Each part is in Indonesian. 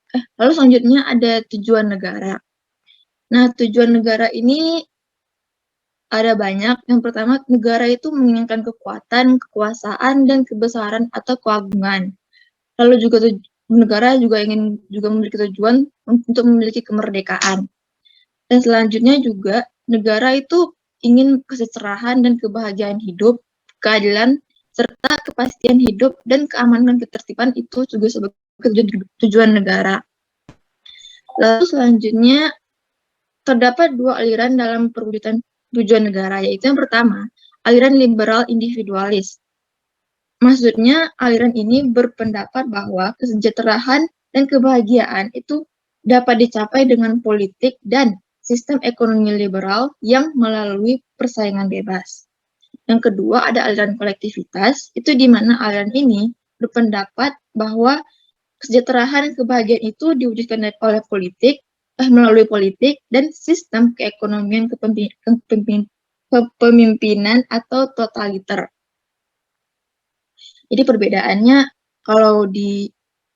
Lalu selanjutnya ada tujuan negara. Nah, tujuan negara ini ada banyak. Yang pertama, negara itu menginginkan kekuatan, kekuasaan, dan kebesaran atau keagungan. Lalu juga negara juga ingin juga memiliki tujuan untuk memiliki kemerdekaan. Dan selanjutnya juga negara itu ingin kesejahteraan dan kebahagiaan hidup, keadilan, serta kepastian hidup dan keamanan dan ketertiban itu juga sebagai tujuan negara. Lalu selanjutnya terdapat dua aliran dalam perwujudan tujuan negara, yaitu yang pertama, aliran liberal individualis. Maksudnya, aliran ini berpendapat bahwa kesejahteraan dan kebahagiaan itu dapat dicapai dengan politik dan sistem ekonomi liberal yang melalui persaingan bebas. Yang kedua, ada aliran kolektivitas, itu di mana aliran ini berpendapat bahwa kesejahteraan dan kebahagiaan itu diwujudkan oleh melalui politik dan sistem keekonomian kepemimpinan atau totaliter. Jadi perbedaannya kalau di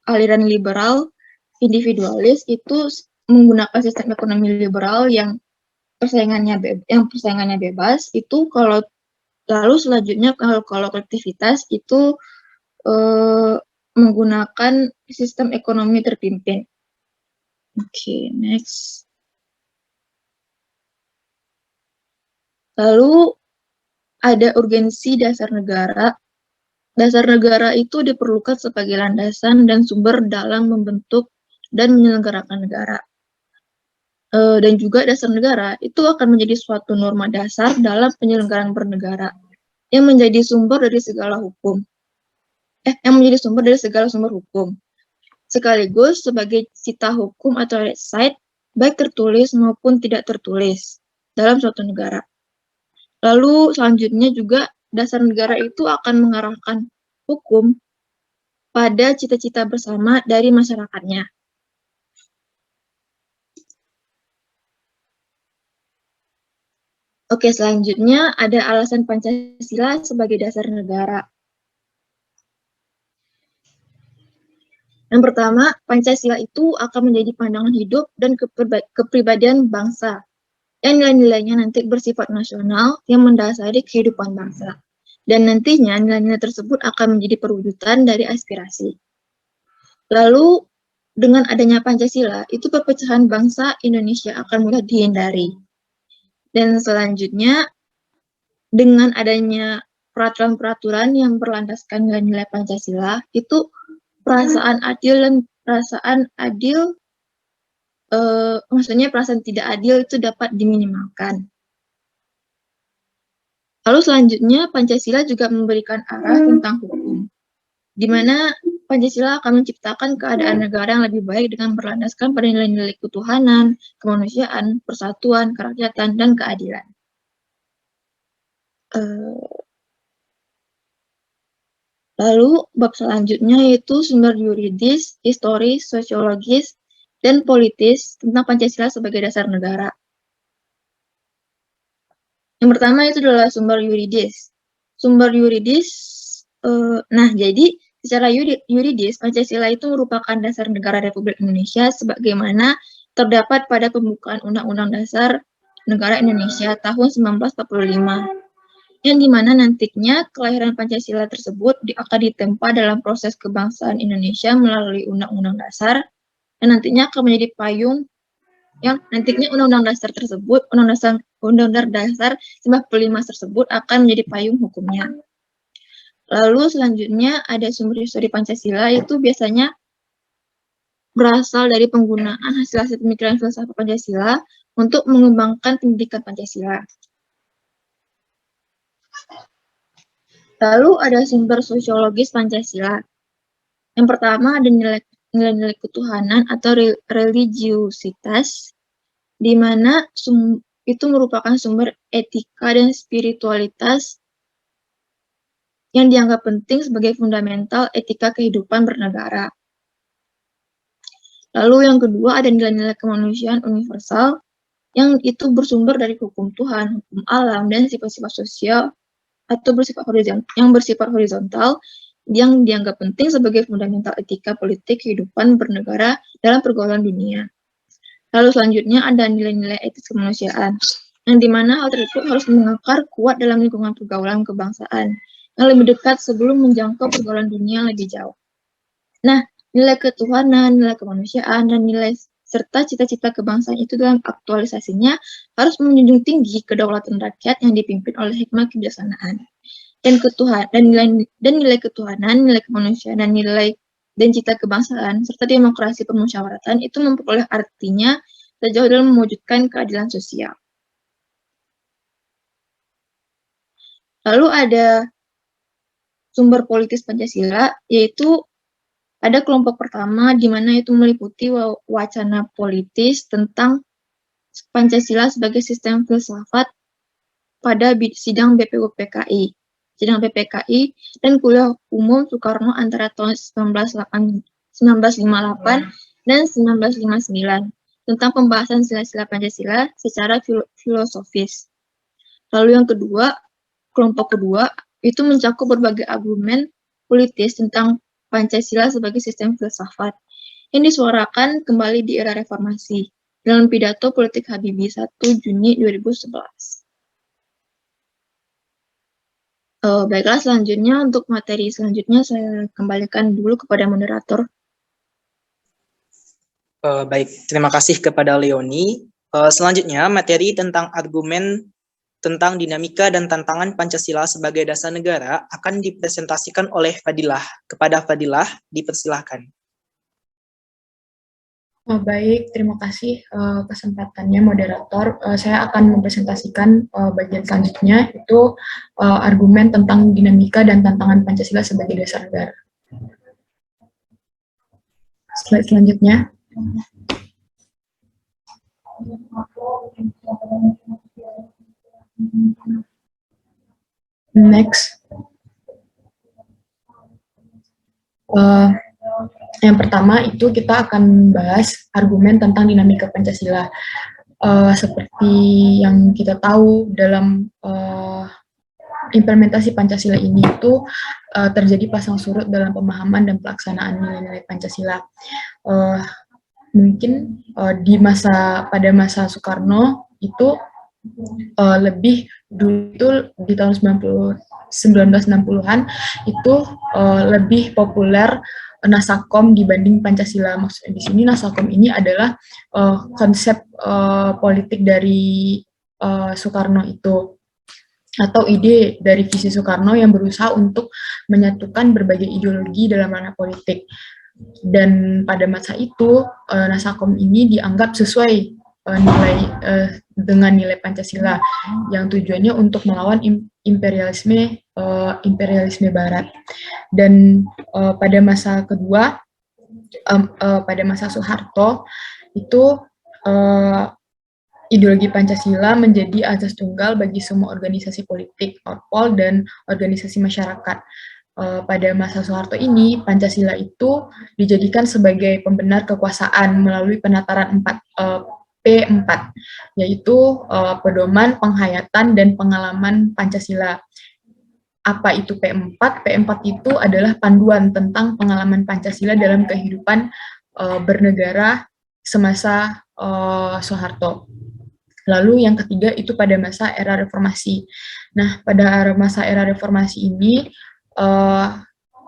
aliran liberal individualis itu menggunakan sistem ekonomi liberal yang persaingannya bebas itu, kalau lalu selanjutnya kalau kolektivitas itu menggunakan sistem ekonomi terpimpin. Oke, next. Lalu ada urgensi dasar negara. Dasar negara itu diperlukan sebagai landasan dan sumber dalam membentuk dan menyelenggarakan negara. Dan juga dasar negara itu akan menjadi suatu norma dasar dalam penyelenggaraan bernegara yang menjadi sumber dari segala hukum. Yang menjadi sumber dari segala sumber hukum. Sekaligus sebagai cita hukum atau recite baik tertulis maupun tidak tertulis dalam suatu negara. Lalu selanjutnya juga dasar negara itu akan mengarahkan hukum pada cita-cita bersama dari masyarakatnya. Oke, selanjutnya ada alasan Pancasila sebagai dasar negara. Yang pertama, Pancasila itu akan menjadi pandangan hidup dan kepribadian bangsa yang nilai-nilainya nanti bersifat nasional yang mendasari kehidupan bangsa. Dan nantinya nilai-nilai tersebut akan menjadi perwujudan dari aspirasi. Lalu, dengan adanya Pancasila, itu perpecahan bangsa Indonesia akan mudah dihindari. Dan selanjutnya, dengan adanya peraturan-peraturan yang berlandaskan nilai-nilai Pancasila, itu perasaan adil, maksudnya perasaan tidak adil itu dapat diminimalkan. Lalu selanjutnya, Pancasila juga memberikan arah tentang hukum, di mana Pancasila akan menciptakan keadaan negara yang lebih baik dengan berlandaskan pada nilai-nilai ketuhanan, kemanusiaan, persatuan, kerakyatan, dan keadilan. Lalu, bab selanjutnya yaitu sumber yuridis, historis, sosiologis, dan politis tentang Pancasila sebagai dasar negara. Yang pertama itu adalah sumber yuridis. Sumber yuridis, jadi secara yuridis, Pancasila itu merupakan dasar negara Republik Indonesia sebagaimana terdapat pada pembukaan Undang-Undang Dasar Negara Indonesia tahun 1945, yang dimana nantinya kelahiran Pancasila tersebut akan ditempa dalam proses kebangsaan Indonesia melalui Undang-Undang Dasar, dan nantinya akan menjadi payung yang nantinya Undang-Undang Dasar tersebut, Undang-Undang Dasar 1945 tersebut akan menjadi payung hukumnya. Lalu selanjutnya ada sumber histori Pancasila, itu biasanya berasal dari penggunaan hasil-hasil pemikiran filsafat Pancasila untuk mengembangkan pendidikan Pancasila. Lalu ada sumber sosiologis Pancasila. Yang pertama ada nilai-nilai ketuhanan atau religiusitas, di mana itu merupakan sumber etika dan spiritualitas yang dianggap penting sebagai fundamental etika kehidupan bernegara. Lalu yang kedua ada nilai-nilai kemanusiaan universal, yang itu bersumber dari hukum Tuhan, hukum alam, dan sifat-sifat sosial atau bersifat horizontal yang dianggap penting sebagai fundamental etika politik kehidupan bernegara dalam pergaulan dunia. Lalu selanjutnya ada nilai-nilai etis kemanusiaan, yang dimana hal tersebut harus mengakar kuat dalam lingkungan pergaulan kebangsaan, yang lebih dekat sebelum menjangkau pergaulan dunia lebih jauh. Nah, nilai ketuhanan, nilai kemanusiaan, dan nilai serta cita-cita kebangsaan itu dalam aktualisasinya harus menjunjung tinggi kedaulatan rakyat yang dipimpin oleh hikmah kebijaksanaan. Dan nilai ketuhanan, nilai kemanusiaan, dan nilai dan cita kebangsaan serta demokrasi permusyawaratan itu memperoleh artinya sejauh dalam mewujudkan keadilan sosial. Lalu ada sumber politis Pancasila, yaitu ada kelompok pertama di mana itu meliputi wacana politis tentang Pancasila sebagai sistem filsafat pada sidang BPUPKI. Sidang PPKI dan kuliah umum Soekarno antara tahun 1958 dan 1959 tentang pembahasan sila-sila Pancasila secara filosofis. Lalu yang kedua, kelompok kedua itu mencakup berbagai argumen politis tentang Pancasila sebagai sistem filsafat yang disuarakan kembali di era reformasi dalam pidato politik Habibie 1 Juni 2011. Baiklah, selanjutnya untuk materi selanjutnya saya kembalikan dulu kepada moderator. Baik, terima kasih kepada Leoni. Selanjutnya materi tentang argumen tentang dinamika dan tantangan Pancasila sebagai dasar negara akan dipresentasikan oleh Fadilah. Kepada Fadilah, dipersilahkan. Baik, terima kasih kesempatannya moderator. Saya akan mempresentasikan bagian selanjutnya, itu argumen tentang dinamika dan tantangan Pancasila sebagai dasar negara. Slide selanjutnya. Next. Yang pertama itu kita akan bahas argumen tentang dinamika Pancasila. Seperti yang kita tahu dalam implementasi Pancasila ini itu terjadi pasang surut dalam pemahaman dan pelaksanaan nilai-nilai Pancasila. Mungkin pada masa Soekarno itu lebih dulu itu di tahun 1960-an itu lebih populer Nasakom dibanding Pancasila. Maksudnya di sini Nasakom ini adalah konsep politik dari Soekarno itu, atau ide dari visi Soekarno yang berusaha untuk menyatukan berbagai ideologi dalam ranah politik. Dan pada masa itu Nasakom ini dianggap sesuai dengan nilai Pancasila yang tujuannya untuk melawan imperialisme Barat. Dan pada masa kedua, pada masa Soeharto itu ideologi Pancasila menjadi azas tunggal bagi semua organisasi politik, orpol, dan organisasi masyarakat. Pada masa Soeharto ini, Pancasila itu dijadikan sebagai pembenar kekuasaan melalui penataran P4, yaitu pedoman, penghayatan, dan pengalaman Pancasila. Apa itu P4? P4 itu adalah panduan tentang pengalaman Pancasila dalam kehidupan bernegara semasa Soeharto. Lalu yang ketiga itu pada masa era reformasi. Nah, pada masa era reformasi ini,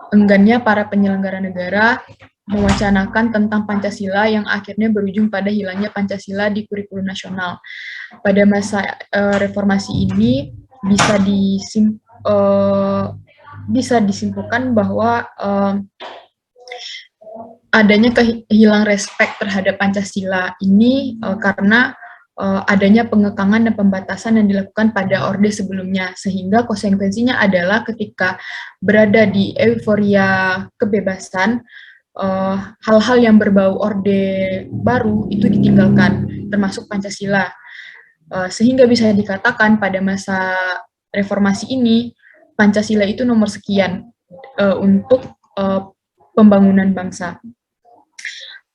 enggannya para penyelenggara negara mewacanakan tentang Pancasila yang akhirnya berujung pada hilangnya Pancasila di kurikulum nasional. Pada masa reformasi ini bisa disimpulkan bahwa adanya kehilangan respek terhadap Pancasila ini karena adanya pengekangan dan pembatasan yang dilakukan pada orde sebelumnya, sehingga konsekuensinya adalah ketika berada di euforia kebebasan, hal-hal yang berbau orde baru itu ditinggalkan, termasuk Pancasila. Sehingga bisa dikatakan pada masa reformasi ini, Pancasila itu nomor sekian untuk pembangunan bangsa.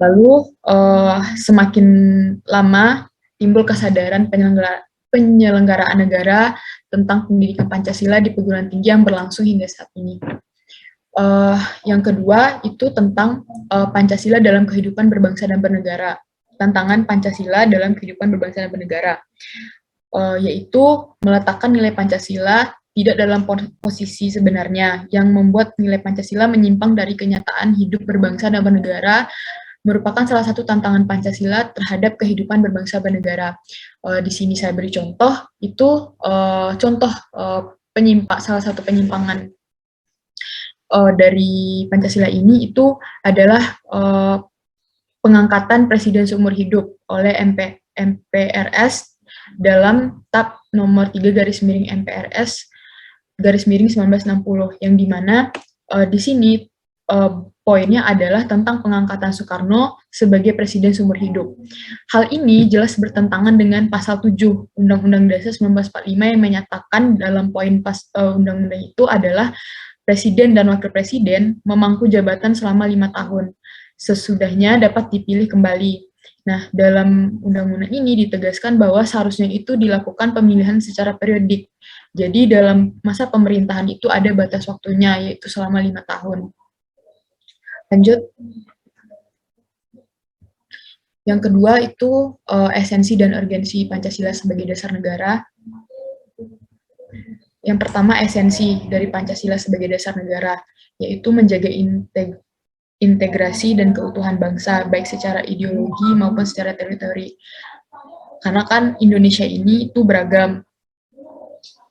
Lalu semakin lama timbul kesadaran penyelenggaraan negara tentang pendidikan Pancasila di perguruan tinggi yang berlangsung hingga saat ini. Yang kedua itu tentang Pancasila dalam kehidupan berbangsa dan bernegara. Tantangan Pancasila dalam kehidupan berbangsa dan bernegara, yaitu meletakkan nilai Pancasila tidak dalam posisi sebenarnya yang membuat nilai Pancasila menyimpang dari kenyataan hidup berbangsa dan bernegara, merupakan salah satu tantangan Pancasila terhadap kehidupan berbangsa bernegara. Di sini saya beri contoh, itu contoh salah satu penyimpangan dari Pancasila ini itu adalah pengangkatan presiden seumur hidup oleh MPRS dalam TAP nomor 3 garis miring MPRS garis miring 1960, yang dimana di sini poinnya adalah tentang pengangkatan Soekarno sebagai presiden seumur hidup. Hal ini jelas bertentangan dengan pasal 7 Undang-Undang Dasar 1945 yang menyatakan dalam poin undang-undang itu adalah presiden dan wakil presiden memangku jabatan selama 5 tahun. Sesudahnya dapat dipilih kembali. Nah, dalam undang-undang ini ditegaskan bahwa seharusnya itu dilakukan pemilihan secara periodik. Jadi dalam masa pemerintahan itu ada batas waktunya, yaitu selama 5 tahun. Lanjut. Yang kedua itu esensi dan urgensi Pancasila sebagai dasar negara. Yang pertama, esensi dari Pancasila sebagai dasar negara, yaitu menjaga integrasi dan keutuhan bangsa, baik secara ideologi maupun secara teritori. Karena kan Indonesia ini itu beragam.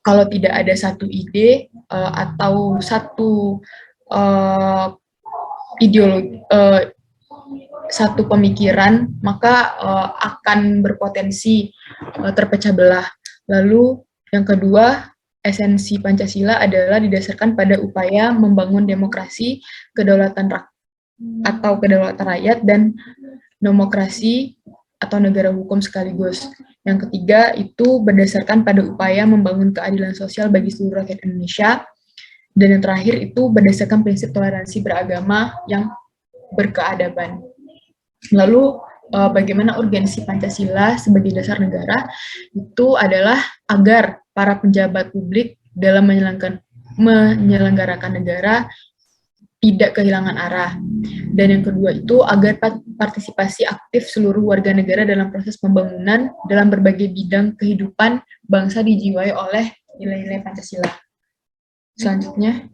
Kalau tidak ada satu ide atau satu ideologi, satu pemikiran, maka akan berpotensi terpecah belah. Lalu yang kedua, esensi Pancasila adalah didasarkan pada upaya membangun demokrasi, kedaulatan rakyat, dan demokrasi atau negara hukum sekaligus. Yang ketiga itu berdasarkan pada upaya membangun keadilan sosial bagi seluruh rakyat Indonesia. Dan yang terakhir itu berdasarkan prinsip toleransi beragama yang berkeadaban. Lalu bagaimana urgensi Pancasila sebagai dasar negara? Itu adalah agar para pejabat publik dalam menyelenggarakan negara tidak kehilangan arah. Dan yang kedua itu agar partisipasi aktif seluruh warga negara dalam proses pembangunan dalam berbagai bidang kehidupan bangsa dijiwai oleh nilai-nilai Pancasila. Selanjutnya,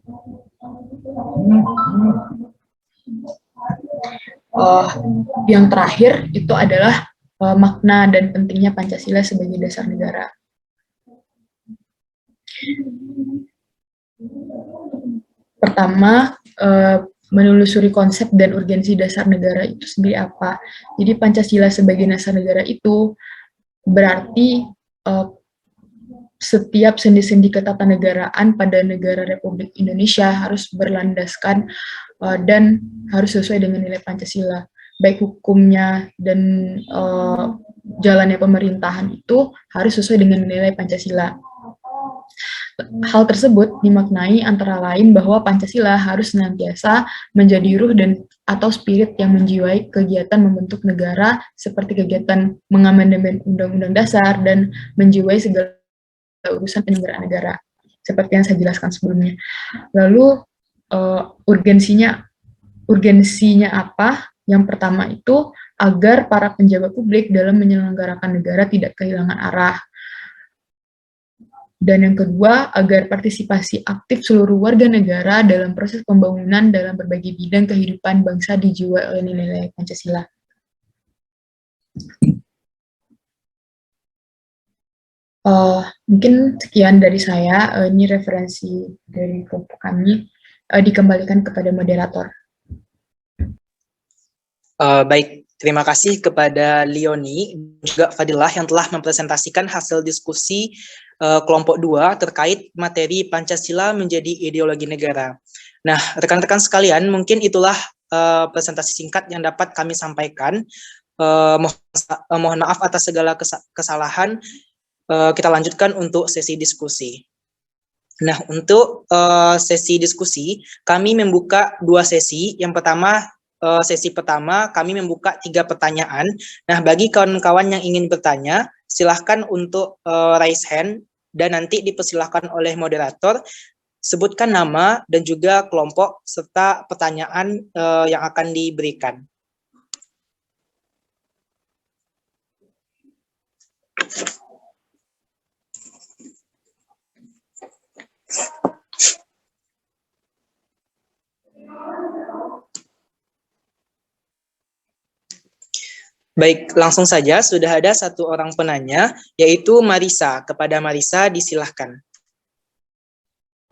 yang terakhir itu adalah makna dan pentingnya Pancasila sebagai dasar negara. Pertama, menelusuri konsep dan urgensi dasar negara itu sendiri apa. Jadi Pancasila sebagai dasar negara itu berarti setiap sendi-sendi ketatanegaraan pada negara Republik Indonesia harus berlandaskan dan harus sesuai dengan nilai Pancasila. Baik hukumnya dan jalannya pemerintahan itu harus sesuai dengan nilai Pancasila. Hal tersebut dimaknai antara lain bahwa Pancasila harus senantiasa menjadi ruh dan atau spirit yang menjiwai kegiatan membentuk negara seperti kegiatan mengamandemen Undang-Undang Dasar dan menjiwai segala urusan penyelenggaraan negara seperti yang saya jelaskan sebelumnya. Lalu urgensinya apa? Yang pertama itu agar para pejabat publik dalam menyelenggarakan negara tidak kehilangan arah. Dan yang kedua, agar partisipasi aktif seluruh warga negara dalam proses pembangunan dalam berbagai bidang kehidupan bangsa dijiwai oleh nilai-nilai Pancasila. Mungkin sekian dari saya, ini referensi dari kelompok kami, dikembalikan kepada moderator. Baik, terima kasih kepada Leonie dan juga Fadilah yang telah mempresentasikan hasil diskusi kelompok 2 terkait materi Pancasila menjadi ideologi negara. Nah, rekan-rekan sekalian, mungkin itulah presentasi singkat yang dapat kami sampaikan. Mohon maaf atas segala kesalahan. Kita lanjutkan untuk sesi diskusi. Nah, untuk sesi diskusi, kami membuka 2 sesi. Yang pertama, sesi pertama kami membuka 3 pertanyaan. Nah, bagi kawan-kawan yang ingin bertanya, silahkan untuk raise hand dan nanti dipersilahkan oleh moderator Sebutkan nama dan juga kelompok serta pertanyaan yang akan diberikan. Baik, langsung saja sudah ada satu orang penanya, yaitu Marisa. Kepada Marisa, disilahkan.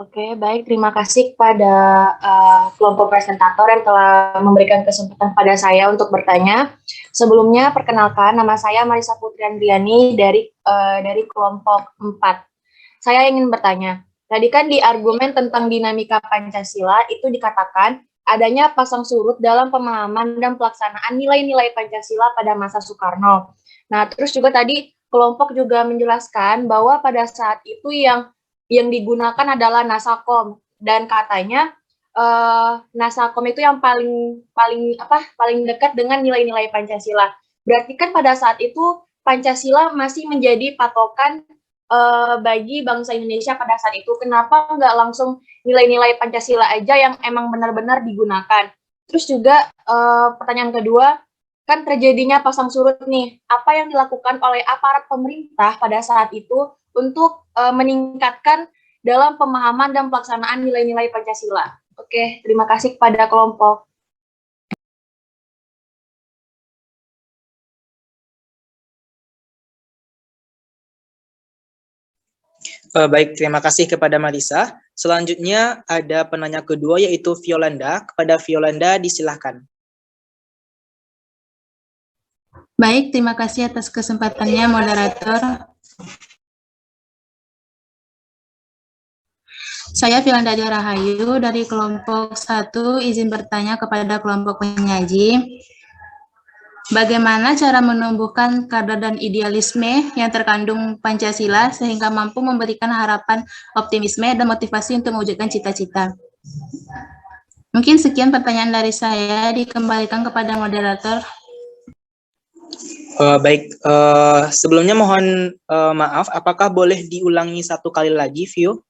Oke, baik. Terima kasih kepada kelompok presentator yang telah memberikan kesempatan pada saya untuk bertanya. Sebelumnya, perkenalkan, nama saya Marisa Putri Andriani dari kelompok 4. Saya ingin bertanya, tadi kan di argumen tentang dinamika Pancasila itu dikatakan adanya pasang surut dalam pemahaman dan pelaksanaan nilai-nilai Pancasila pada masa Soekarno. Nah, terus juga tadi kelompok juga menjelaskan bahwa pada saat itu yang digunakan adalah Nasakom, dan katanya Nasakom itu yang paling dekat dengan nilai-nilai Pancasila. Berarti kan pada saat itu Pancasila masih menjadi patokan bagi bangsa Indonesia pada saat itu. Kenapa nggak langsung nilai-nilai Pancasila aja yang emang benar-benar digunakan? Terus juga pertanyaan kedua, kan terjadinya pasang surut nih. Apa yang dilakukan oleh aparat pemerintah pada saat itu untuk meningkatkan dalam pemahaman dan pelaksanaan nilai-nilai Pancasila? Oke, terima kasih kepada kelompok. Baik, terima kasih kepada Marisa. Selanjutnya ada penanya kedua, yaitu Violanda. Kepada Violanda, disilahkan. Baik, terima kasih atas kesempatannya, moderator. Saya Violanda Rahayu dari kelompok 1, izin bertanya kepada kelompok penyaji. Bagaimana cara menumbuhkan kadar dan idealisme yang terkandung Pancasila sehingga mampu memberikan harapan, optimisme, dan motivasi untuk mewujudkan cita-cita? Mungkin sekian pertanyaan dari saya, dikembalikan kepada moderator. Baik, sebelumnya mohon maaf, apakah boleh diulangi satu kali lagi, Vio?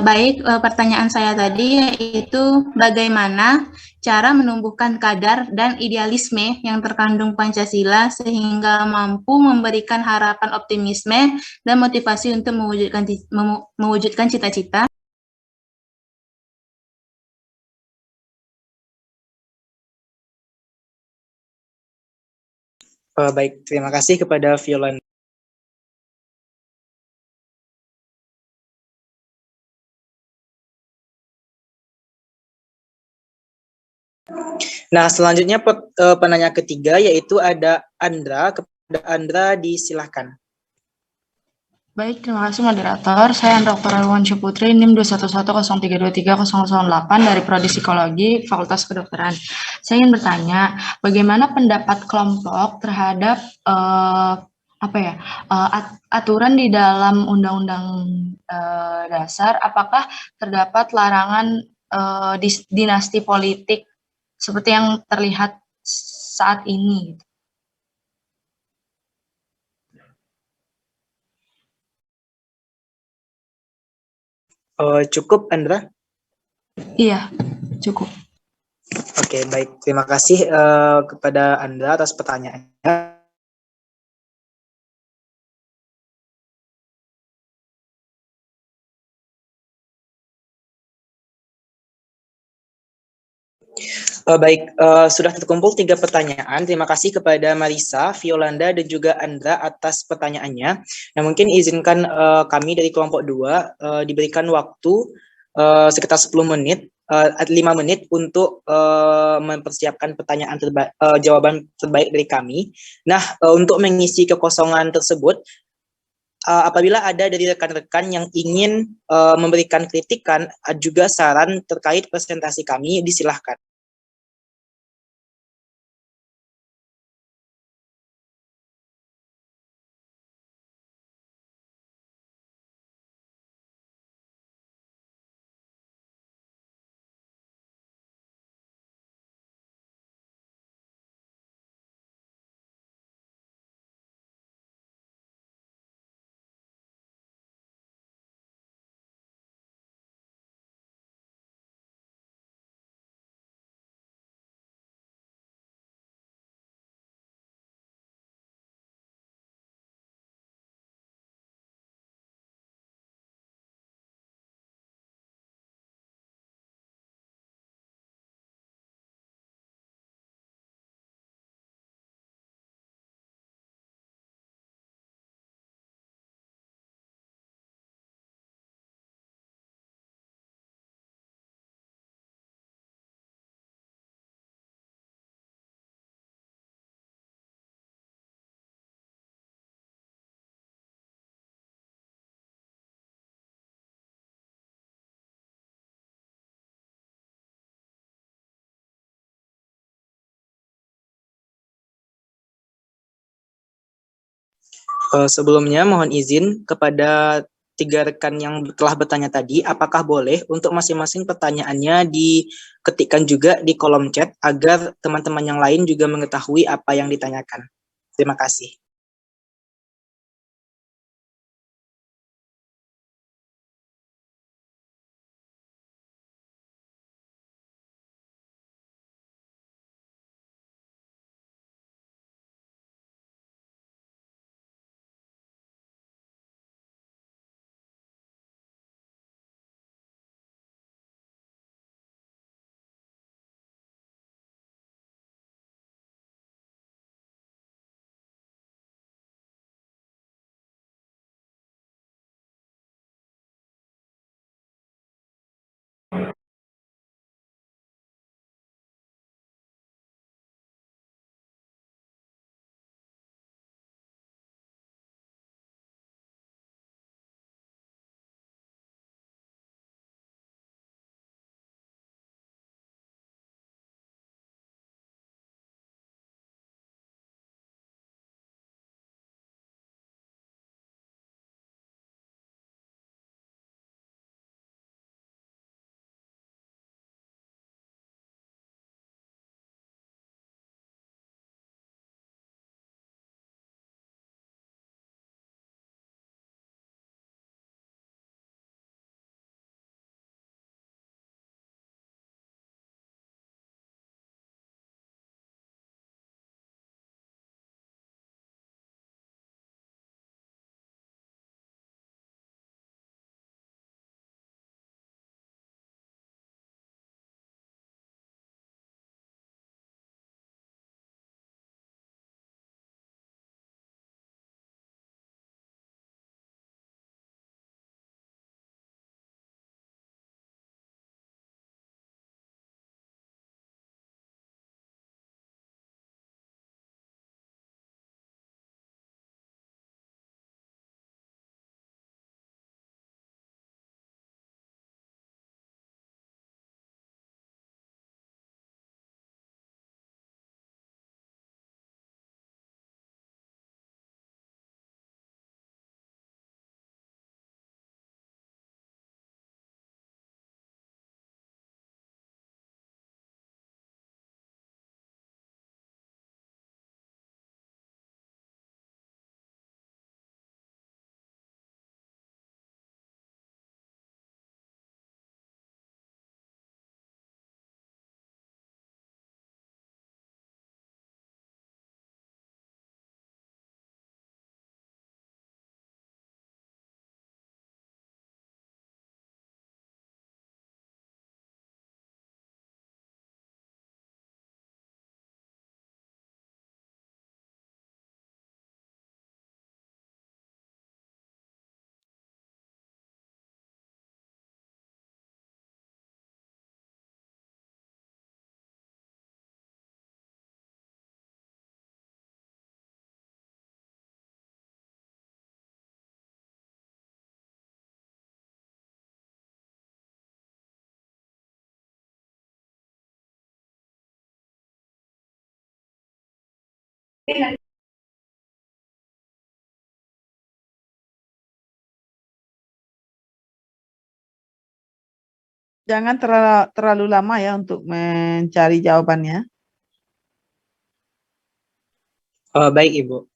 Baik, pertanyaan saya tadi yaitu bagaimana cara menumbuhkan kadar dan idealisme yang terkandung Pancasila sehingga mampu memberikan harapan, optimisme, dan motivasi untuk mewujudkan cita-cita. Baik, terima kasih kepada Violanda. Nah, selanjutnya penanya ketiga, yaitu ada Andra. Kepada Andra, disilahkan. Baik, terima kasih moderator. Saya Andra Oktaviansyah Putri, NIM 21103230008 dari Prodi Psikologi, Fakultas Kedokteran. Saya ingin bertanya, bagaimana pendapat kelompok terhadap aturan di dalam Undang-Undang Dasar? Apakah terdapat larangan dinasti politik seperti yang terlihat saat ini? Cukup, Andra? Iya, cukup. Oke, baik. Terima kasih kepada Andra atas pertanyaannya. Baik, sudah terkumpul 3 pertanyaan. Terima kasih kepada Marisa, Violanda, dan juga Andra atas pertanyaannya. Nah, mungkin izinkan kami dari kelompok 2 diberikan waktu sekitar 10 menit, 5 menit untuk mempersiapkan jawaban terbaik dari kami. Nah, untuk mengisi kekosongan tersebut, apabila ada dari rekan-rekan yang ingin memberikan kritikan juga saran terkait presentasi kami, disilahkan. Sebelumnya mohon izin kepada 3 rekan yang telah bertanya tadi, apakah boleh untuk masing-masing pertanyaannya diketikkan juga di kolom chat agar teman-teman yang lain juga mengetahui apa yang ditanyakan. Terima kasih. Jangan terlalu lama ya untuk mencari jawabannya. Baik, Ibu.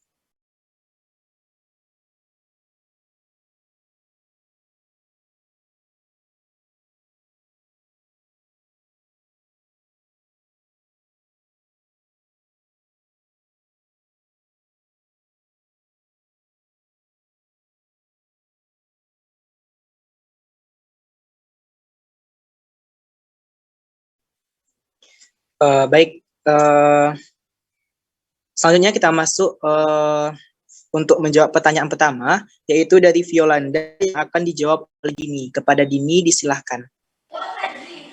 Baik, selanjutnya kita masuk untuk menjawab pertanyaan pertama, yaitu dari Violanda yang akan dijawab oleh Dini. Kepada Dini, disilahkan.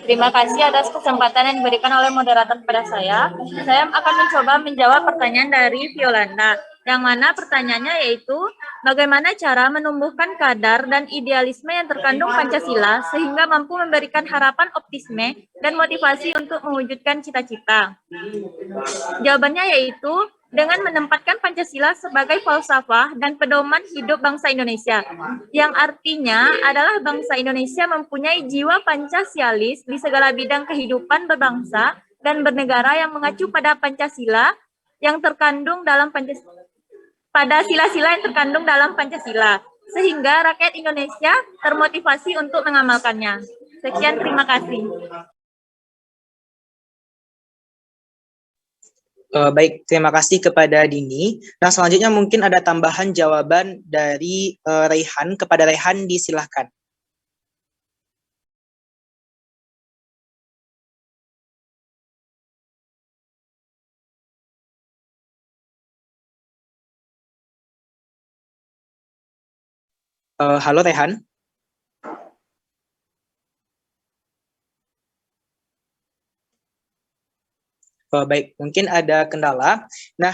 Terima kasih atas kesempatan yang diberikan oleh moderator kepada saya. Saya akan mencoba menjawab pertanyaan dari Violanda, yang mana pertanyaannya yaitu, bagaimana cara menumbuhkan kadar dan idealisme yang terkandung Pancasila sehingga mampu memberikan harapan optimisme dan motivasi untuk mewujudkan cita-cita. Jawabannya yaitu, dengan menempatkan Pancasila sebagai falsafah dan pedoman hidup bangsa Indonesia, yang artinya adalah bangsa Indonesia mempunyai jiwa Pancasialis di segala bidang kehidupan berbangsa dan bernegara yang mengacu pada Pancasila yang terkandung dalam pada sila-sila yang terkandung dalam Pancasila, sehingga rakyat Indonesia termotivasi untuk mengamalkannya. Sekian, terima kasih. Baik, terima kasih kepada Dini. Nah, selanjutnya mungkin ada tambahan jawaban dari Raihan. Kepada Raihan, disilahkan. Halo Raihan. Baik, mungkin ada kendala. Nah,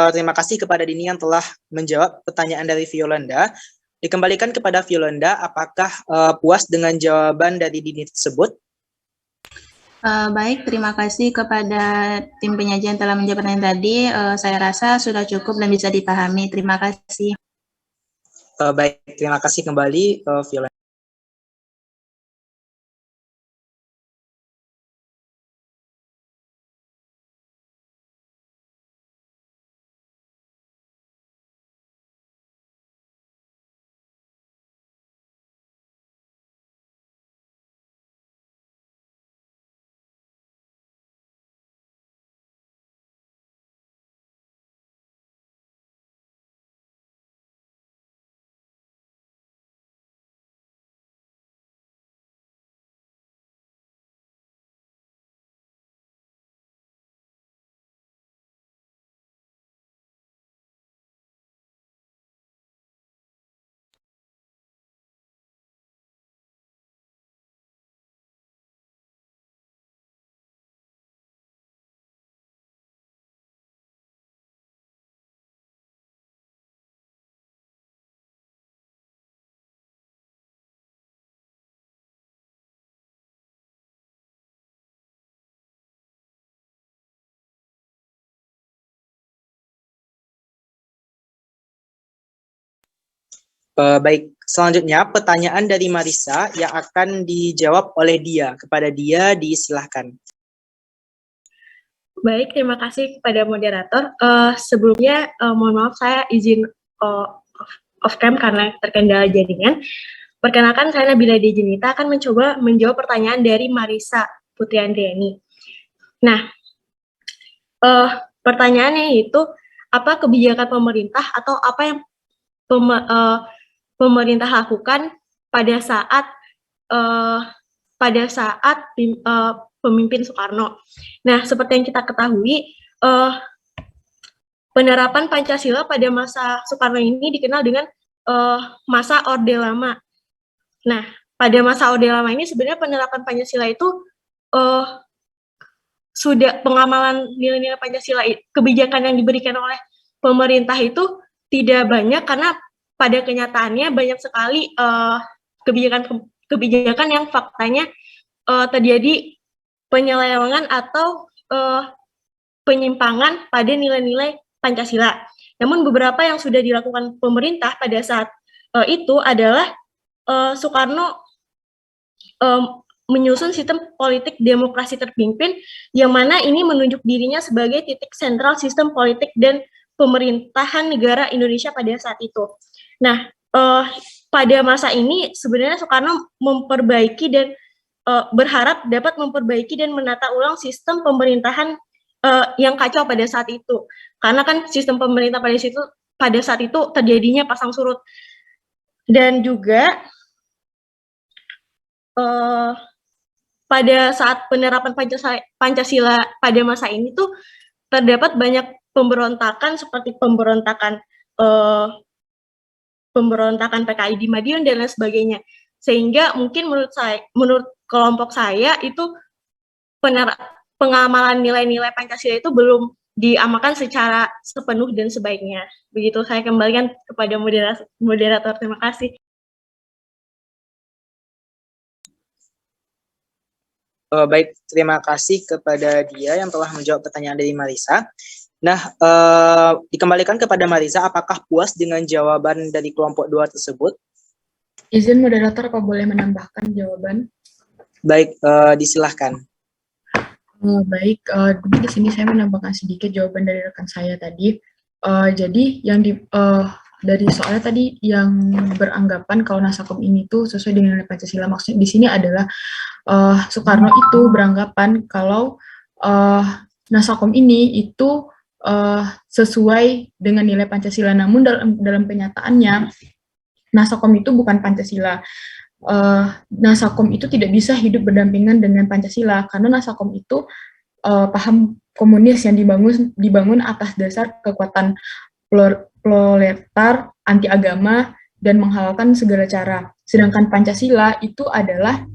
terima kasih kepada Dini yang telah menjawab pertanyaan dari Violanda. Dikembalikan kepada Violanda, apakah puas dengan jawaban dari Dini tersebut? Baik, terima kasih kepada tim penyaji yang telah menjawab pertanyaan tadi. Saya rasa sudah cukup dan bisa dipahami. Terima kasih. Baik, terima kasih kembali Violanda. Baik, selanjutnya pertanyaan dari Marisa yang akan dijawab oleh Dia. Kepada Dia, disilahkan. Baik, terima kasih kepada moderator. Sebelumnya, mohon maaf saya izin off cam karena terkendala jaringan. Perkenalkan, saya Nabila Dejenita akan mencoba menjawab pertanyaan dari Marisa Putri Andriani. Nah, pertanyaannya itu, apa kebijakan pemerintah atau apa yang pemerintah lakukan pada saat pemimpin Soekarno. Nah, seperti yang kita ketahui, penerapan Pancasila pada masa Soekarno ini dikenal dengan masa Orde Lama. Nah, pada masa Orde Lama ini sebenarnya penerapan Pancasila itu sudah pengamalan nilai-nilai Pancasila, kebijakan yang diberikan oleh pemerintah itu tidak banyak karena pada kenyataannya banyak sekali kebijakan yang faktanya terjadi penyelewengan atau penyimpangan pada nilai-nilai Pancasila. Namun beberapa yang sudah dilakukan pemerintah pada saat itu adalah Soekarno menyusun sistem politik demokrasi terpimpin yang mana ini menunjuk dirinya sebagai titik sentral sistem politik dan pemerintahan negara Indonesia pada saat itu. Nah, pada masa ini sebenarnya Soekarno memperbaiki dan berharap dapat memperbaiki dan menata ulang sistem pemerintahan yang kacau pada saat itu. Karena kan sistem pemerintah pada saat itu terjadinya pasang surut. Dan juga pada saat penerapan Pancasila pada masa ini tuh terdapat banyak pemberontakan seperti pemberontakan PKI di Madiun dan lain sebagainya. Sehingga mungkin menurut kelompok saya itu pengamalan nilai-nilai Pancasila itu belum diamalkan secara sepenuh dan sebaiknya. Begitu, saya kembalikan kepada moderator. Terima kasih. Baik, terima kasih kepada Dia yang telah menjawab pertanyaan dari Marisa. Nah, dikembalikan kepada Marisa, apakah puas dengan jawaban dari kelompok 2 tersebut? Izin moderator, apa boleh menambahkan jawaban? Baik, disilahkan. Baik, di sini saya menambahkan sedikit jawaban dari rekan saya tadi. Jadi yang dari soalnya tadi yang beranggapan kalau Nasakom ini tuh sesuai dengan nilai Pancasila, maksudnya di sini adalah Soekarno itu beranggapan kalau Nasakom ini itu sesuai dengan nilai Pancasila, namun dalam kenyataannya Nasakom itu bukan Pancasila. Nasakom itu tidak bisa hidup berdampingan dengan Pancasila karena Nasakom itu paham komunis yang dibangun atas dasar kekuatan proletar, anti agama, dan menghalalkan segala cara. Sedangkan Pancasila itu adalah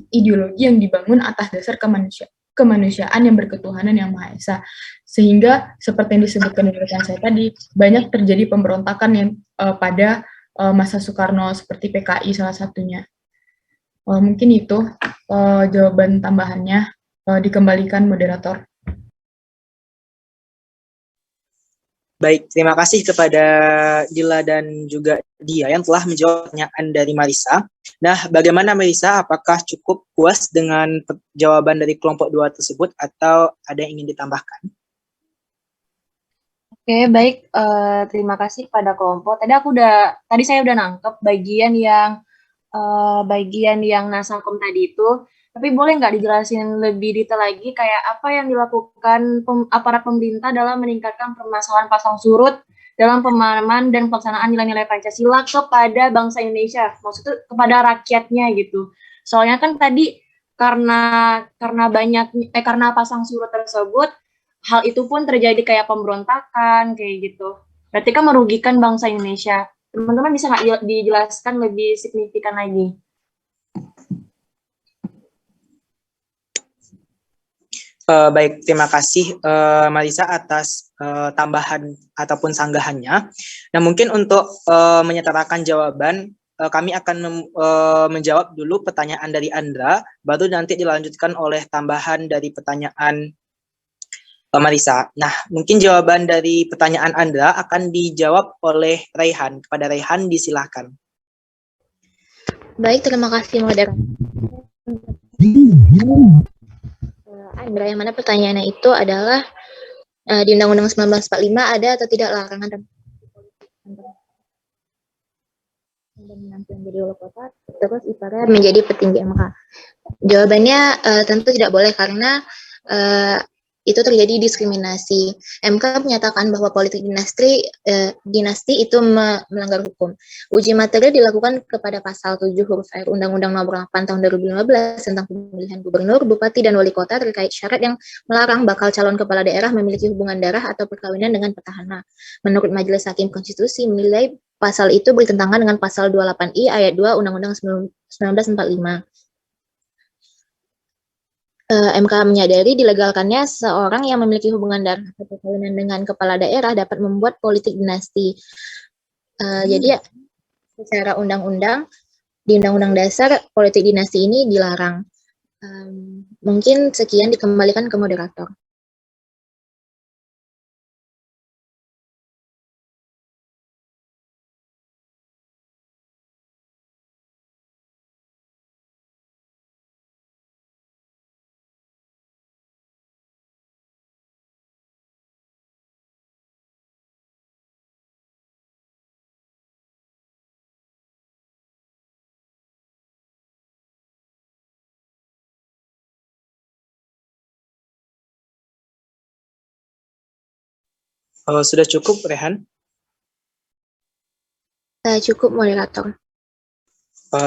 ideologi yang dibangun atas dasar kemanusiaan yang berketuhanan yang Maha Esa. Sehingga seperti yang disebutkan oleh rekan saya tadi, banyak terjadi pemberontakan yang pada masa Soekarno seperti PKI salah satunya. Mungkin itu jawaban tambahannya. Dikembalikan moderator. Baik, terima kasih kepada Dila dan juga Dia yang telah menjawab pertanyaan dari Marisa. Nah, bagaimana Marisa? Apakah cukup puas dengan jawaban dari kelompok 2 tersebut atau ada yang ingin ditambahkan? Oke, baik. Terima kasih pada kelompok. Tadi saya udah nangkep bagian yang Nasakom tadi itu. Tapi boleh nggak dijelasin lebih detail lagi kayak apa yang dilakukan aparat pemerintah dalam meningkatkan permasalahan pasang surut dalam pemahaman dan pelaksanaan nilai-nilai Pancasila kepada bangsa Indonesia, maksudnya kepada rakyatnya gitu. Soalnya kan tadi karena pasang surut tersebut, hal itu pun terjadi kayak pemberontakan kayak gitu. Berarti kan merugikan bangsa Indonesia. Teman-teman bisa nggak dijelaskan lebih signifikan lagi? Baik, terima kasih Marisa atas tambahan ataupun sanggahannya. Nah, mungkin untuk menyetarakan jawaban, kami akan menjawab dulu pertanyaan dari Andra, baru nanti dilanjutkan oleh tambahan dari pertanyaan Marisa. Nah, mungkin jawaban dari pertanyaan Andra akan dijawab oleh Raihan. Kepada Raihan, disilahkan. Baik, terima kasih moderator. Andra, yang mana pertanyaannya itu adalah di Undang-Undang 1945 ada atau tidak larangan menjadi wali kota terus ibaratnya menjadi petinggi MK? Jawabannya tentu tidak boleh karena itu terjadi diskriminasi. MK menyatakan bahwa politik dinasti itu melanggar hukum. Uji materi dilakukan kepada pasal 7 huruf R Undang-Undang Nomor 8 Tahun 2015 tentang pemilihan gubernur, bupati, dan wali kota terkait syarat yang melarang bakal calon kepala daerah memiliki hubungan darah atau perkawinan dengan petahana. Menurut Majelis Hakim Konstitusi menilai pasal itu bertentangan dengan pasal 28I ayat 2 Undang-Undang 1945. MK menyadari dilegalkannya seorang yang memiliki hubungan darah atau perkawinan dengan kepala daerah dapat membuat politik dinasti. Jadi secara undang-undang, di Undang-Undang Dasar, politik dinasti ini dilarang. Mungkin sekian, dikembalikan ke moderator. Sudah cukup, Rehan? Cukup, moderator.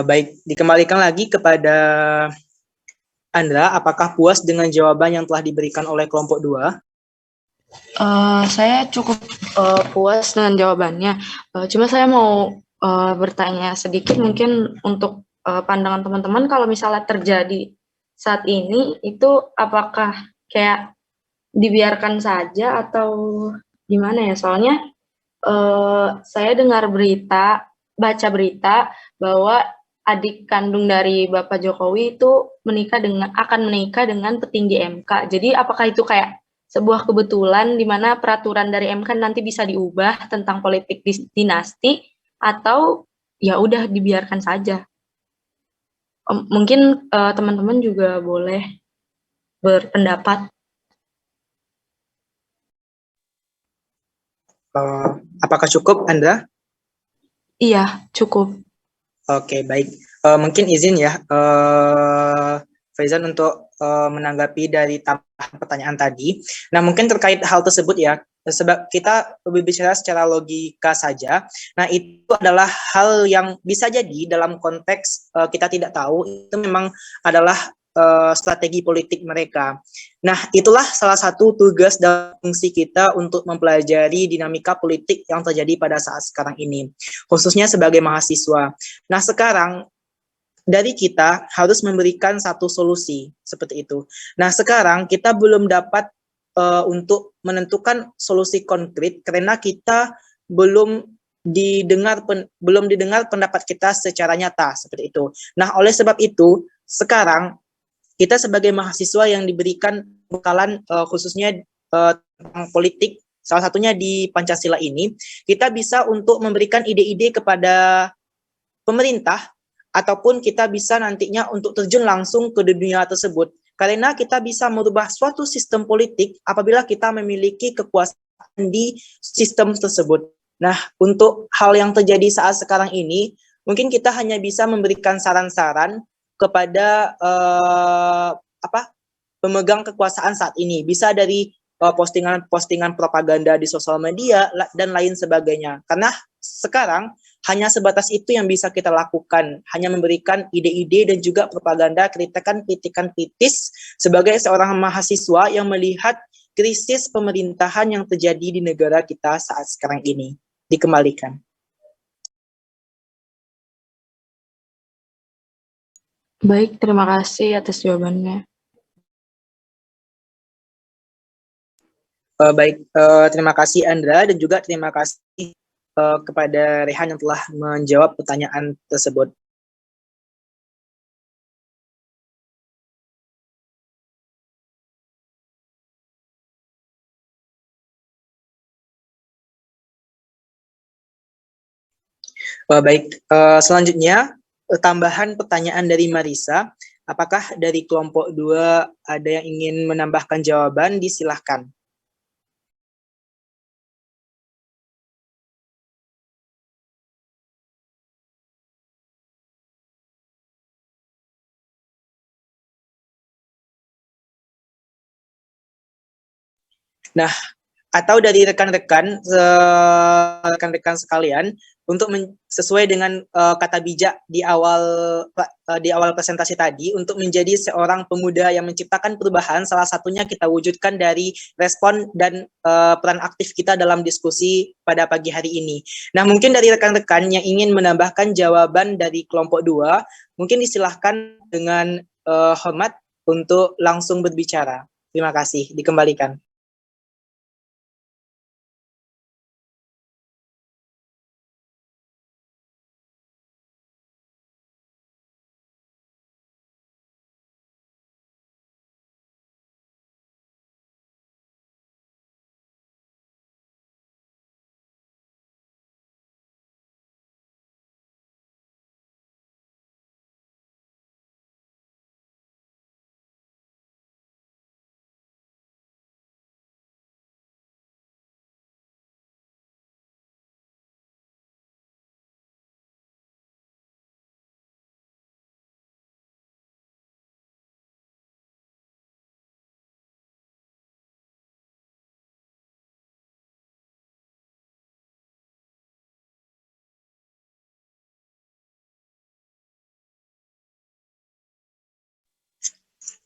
Baik, dikembalikan lagi kepada Andra. Apakah puas dengan jawaban yang telah diberikan oleh kelompok 2? Saya cukup puas dengan jawabannya. Cuma saya mau bertanya sedikit mungkin untuk pandangan teman-teman, kalau misalnya terjadi saat ini, itu apakah kayak dibiarkan saja atau gimana ya? Soalnya saya baca berita bahwa adik kandung dari Bapak Jokowi itu akan menikah dengan petinggi MK. Jadi apakah itu kayak sebuah kebetulan di mana peraturan dari MK nanti bisa diubah tentang politik dinasti atau ya udah dibiarkan saja. Mungkin teman-teman juga boleh berpendapat. Apakah cukup, Andra? Iya, cukup. Oke, baik. Mungkin izin ya, Faizan untuk menanggapi dari tambahan pertanyaan tadi. Nah, mungkin terkait hal tersebut ya, sebab kita berbicara secara logika saja. Nah, itu adalah hal yang bisa jadi dalam konteks kita tidak tahu, itu memang adalah strategi politik mereka. Nah, itulah salah satu tugas dan fungsi kita untuk mempelajari dinamika politik yang terjadi pada saat sekarang ini, khususnya sebagai mahasiswa. Nah, sekarang dari kita harus memberikan satu solusi seperti itu. Nah, sekarang kita belum dapat untuk menentukan solusi konkret karena kita belum didengar pendapat kita secara nyata seperti itu. Nah, oleh sebab itu, sekarang kita sebagai mahasiswa yang diberikan bekalan khususnya tentang politik, salah satunya di Pancasila ini, kita bisa untuk memberikan ide-ide kepada pemerintah ataupun kita bisa nantinya untuk terjun langsung ke dunia tersebut. Karena kita bisa merubah suatu sistem politik apabila kita memiliki kekuasaan di sistem tersebut. Nah, untuk hal yang terjadi saat sekarang ini, mungkin kita hanya bisa memberikan saran-saran kepada pemegang kekuasaan saat ini. Bisa dari postingan-postingan propaganda di sosial media dan lain sebagainya. Karena sekarang hanya sebatas itu yang bisa kita lakukan, hanya memberikan ide-ide dan juga propaganda, kritikan-kritikan kritis sebagai seorang mahasiswa yang melihat krisis pemerintahan yang terjadi di negara kita saat sekarang ini. Dikembalikan. Baik, terima kasih atas jawabannya. Baik, terima kasih Andra dan juga terima kasih kepada Rehan yang telah menjawab pertanyaan tersebut. Baik, selanjutnya tambahan pertanyaan dari Marisa. Apakah dari kelompok 2 ada yang ingin menambahkan jawaban? Disilahkan. Nah, atau dari rekan-rekan sekalian untuk sesuai dengan kata bijak di awal presentasi tadi, untuk menjadi seorang pemuda yang menciptakan perubahan, salah satunya kita wujudkan dari respon dan peran aktif kita dalam diskusi pada pagi hari ini. Nah, mungkin dari rekan-rekan yang ingin menambahkan jawaban dari kelompok 2, mungkin disilahkan dengan hormat untuk langsung berbicara. Terima kasih, dikembalikan.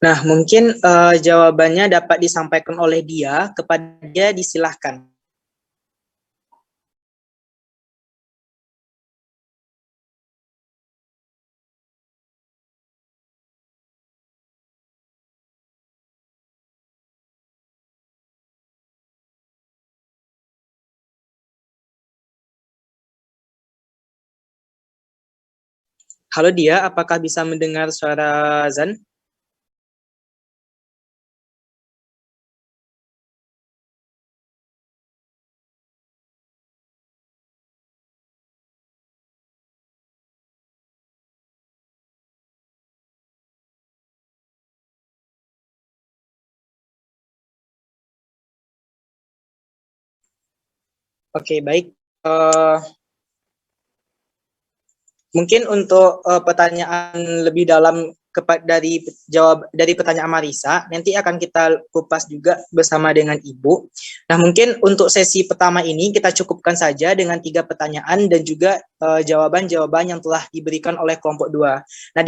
Nah, mungkin jawabannya dapat disampaikan oleh dia, kepada dia disilahkan. Halo dia, apakah bisa mendengar suara Zan? Oke, baik. Mungkin untuk pertanyaan lebih dalam dari pertanyaan Marisa, nanti akan kita kupas juga bersama dengan Ibu. Nah, mungkin untuk sesi pertama ini kita cukupkan saja dengan 3 pertanyaan dan juga jawaban-jawaban yang telah diberikan oleh kelompok 2. Nah,